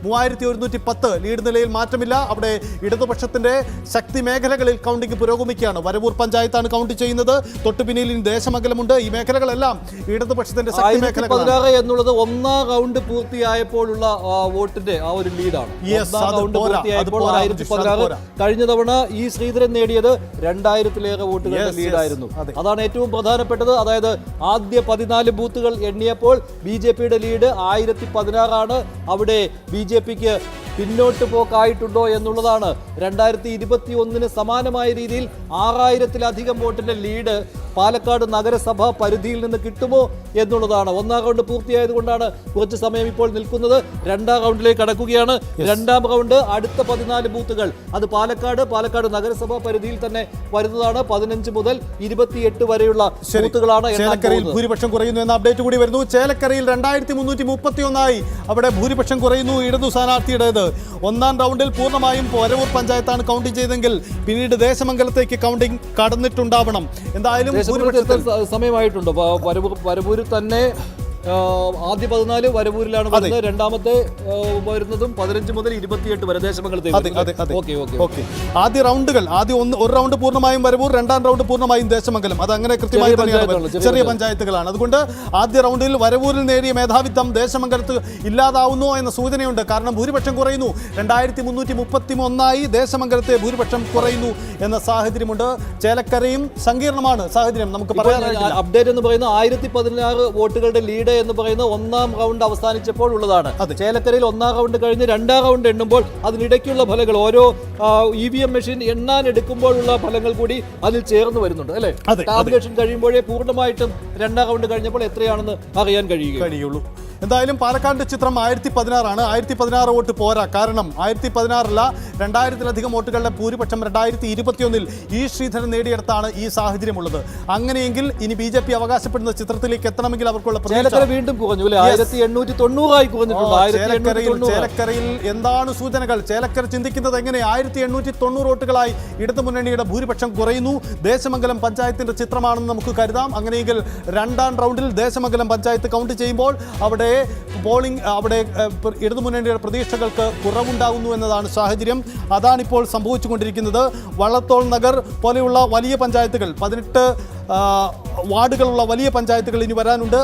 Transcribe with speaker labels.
Speaker 1: 3110. Lead നിലയിൽ മാറ്റമില്ല. അവിടെ ഇടതുപക്ഷത്തിന്റെ ശക്തി മേഖലകളിൽ കൗണ്ടിംഗ് പുരോഗമിക്കുകയാണ്. വരവൂർ പഞ്ചായത്താണ് കൗണ്ട് ചെയ്യുന്നത്. തൊട്ടു പിന്നിൽ ദേശമംഗലമുണ്ട്. ഈ മേഖലകളെല്ലാം ഇടതുപക്ഷത്തിന്റെ ശക്തി മേഖലകളാണ്
Speaker 2: എന്നുള്ളത് ഒന്നാം റൗണ്ട് പൂർത്തിയായപ്പോഴുള്ള വോട്ടിന്റെ ആ ഒരു ലീഡാണ്. കഴിഞ്ഞ തവണ ഈ ശ്രീധരൻ നേടിയത് 2000-ലേറെ വോട്ടുകളുടെ ലീഡായിരുന്നു. അതാണ് ഏറ്റവും പ്രധാനപ്പെട്ടത്. അതായത് ആദ്യ 14 ബൂത്തുകൾ എണ്ണിയപ്പോൾ BJP-യുടെ ലീഡ് 1016 അവിടെ BJP-ക്ക് പിന്നോട്ട് പോക്കായിട്ടുണ്ടോ എന്നുള്ളതാണ്. 2021 സമാനമായ രീതിയിൽ 6000-ലധികം വോട്ടിന്റെ ലീഡ് പാലക്കാട് നഗരസഭാ പരിധിയിൽ നിന്ന് കിട്ടുമോ എന്നുള്ളതാണ്. ഒന്നാം റൗണ്ട് പൂർത്തിയായതുകൊണ്ടാണ് കുറച്ച് സമയം ഇപ്പോൾ നിൽക്കുന്നത്. രണ്ടാം റൗണ്ടിലേക്ക് കടക്കുകയാണ്. രണ്ടാം റൗണ്ട് അടുത്ത 14 ബൂത്തുകൾ അത് പാലക്കാട് നഗരസഭാ പരിധിയിൽ തന്നെ വരുന്നതാണ്. 15 മുതൽ 28 വരെയുള്ള ബൂത്തുകളാണ്.
Speaker 1: ചേലക്കരയിൽ ഭൂരിപക്ഷം കുറയുന്നു എന്ന അപ്ഡേറ്റ് കൂടി വരുന്നു. ചേലക്കരയിൽ 2331 അവിടെ ഭൂരിപക്ഷം കുറയുന്നു ഇടതു സ്ഥാനാർത്ഥിയുടേത്. ഒന്നാം റൗണ്ടിൽ പൂർണ്ണമായും വരവൂർ പഞ്ചായത്താണ് കൗണ്ടിംഗ് ചെയ്തെങ്കിൽ പിന്നീട് ദേശമംഗലത്തേക്ക് കൗണ്ടിംഗ് കടന്നിട്ടുണ്ടാവണം. എന്തായാലും
Speaker 2: സമയമായിട്ടുണ്ട്. വരവൂരിൽ തന്നെ ആദ്യ 14 വരവൂരിലാണ് വരുന്നത്. രണ്ടാമത്തെ വരുന്നതും 15 മുതൽ 28 വരെ ദേശമംഗലത്തേക്ക്.
Speaker 1: ആദ്യ റൗണ്ടുകൾ ഒരു റൗണ്ട് പൂർണ്ണമായും വരവൂർ, രണ്ടാം റൗണ്ട് പൂർണ്ണമായും ദേശമംഗലം. അത് അങ്ങനെ കൃത്യമായി ചെറിയ പഞ്ചായത്തുകളാണ്. അതുകൊണ്ട് ആദ്യ റൗണ്ടിൽ വരവൂരിൽ നേടിയ മേധാവിത്വം ദേശമംഗലത്ത് ഇല്ലാതാവുന്നു എന്ന സൂചനയുണ്ട്. കാരണം ഭൂരിപക്ഷം കുറയുന്നു. 2331 ദേശമംഗലത്തെ ഭൂരിപക്ഷം കുറയുന്നു എന്ന സാഹചര്യമുണ്ട്. ചേലക്കരയും സങ്കീർണമാണ് സാഹചര്യം. നമുക്ക് പറയാൻ
Speaker 2: അപ്ഡേറ്റ് എന്ന് പറയുന്നത് 1016 വോട്ടുകളുടെ ലീഡ് എന്ന് പറയുന്നത് ഒന്നാം റൗണ്ട് അവസാനിച്ചപ്പോൾ ഉള്ളതാണ്. ചേലക്കരയിൽ ഒന്നാം റൗണ്ട് കഴിഞ്ഞ് രണ്ടാം റൗണ്ട് എണ്ണുമ്പോൾ അതിനിടയ്ക്കുള്ള ഫലങ്ങൾ ഓരോ EVM മെഷീൻ എണ്ണാൻ എടുക്കുമ്പോഴുള്ള ഫലങ്ങൾ കൂടി അതിൽ ചേർന്ന് വരുന്നുണ്ട് അല്ലെ. ടാബുലേഷൻ കഴിയുമ്പോഴേ പൂർണ്ണമായിട്ടും രണ്ടാം റൗണ്ട് കഴിഞ്ഞപ്പോൾ എത്രയാണെന്ന് അറിയാൻ കഴിയുള്ളൂ.
Speaker 1: എന്തായാലും പാലക്കാടിന്റെ ചിത്രം 1016 1016 വോട്ട് പോരാ. കാരണം 1016 2000-ലധികം വോട്ടുകളുടെ ഭൂരിപക്ഷം 2021 ശ്രീധരൻ നേടിയെടുത്താണ് ഈ സാഹചര്യമുള്ളത്. അങ്ങനെയെങ്കിൽ ഇനി BJP അവകാശപ്പെടുന്ന ചിത്രത്തിലേക്ക് എത്തണമെങ്കിൽ അവർക്കുള്ള
Speaker 2: വീണ്ടും കുറഞ്ഞു 1890 കുറഞ്ഞിട്ടുണ്ട്.
Speaker 1: ചേലക്കരയിൽ എന്താണ് സൂചനകൾ? ചേലക്കര ചിന്തിക്കുന്നത് എങ്ങനെ? 1890 വോട്ടുകളായി ഇടതുമുന്നണിയുടെ ഭൂരിപക്ഷം കുറയുന്നു. ദേശമംഗലം പഞ്ചായത്തിന്റെ ചിത്രമാണെന്ന് നമുക്ക് കരുതാം. അങ്ങനെയെങ്കിൽ രണ്ടാം റൗണ്ടിൽ ദേശമംഗലം പഞ്ചായത്ത് കൗണ്ട് ചെയ്യുമ്പോൾ അവിടെ ഇടതുമുന്നണിയുടെ പ്രതീക്ഷകൾക്ക് കുറവുണ്ടാകുന്നു എന്നതാണ് സാഹചര്യം. അതാണിപ്പോൾ സംഭവിച്ചുകൊണ്ടിരിക്കുന്നത്. വള്ളത്തോൾ നഗർ പോലെയുള്ള വലിയ പഞ്ചായത്തുകൾ, 18 വാർഡുകളുള്ള വലിയ പഞ്ചായത്തുകൾ ഇനി വരാനുണ്ട്.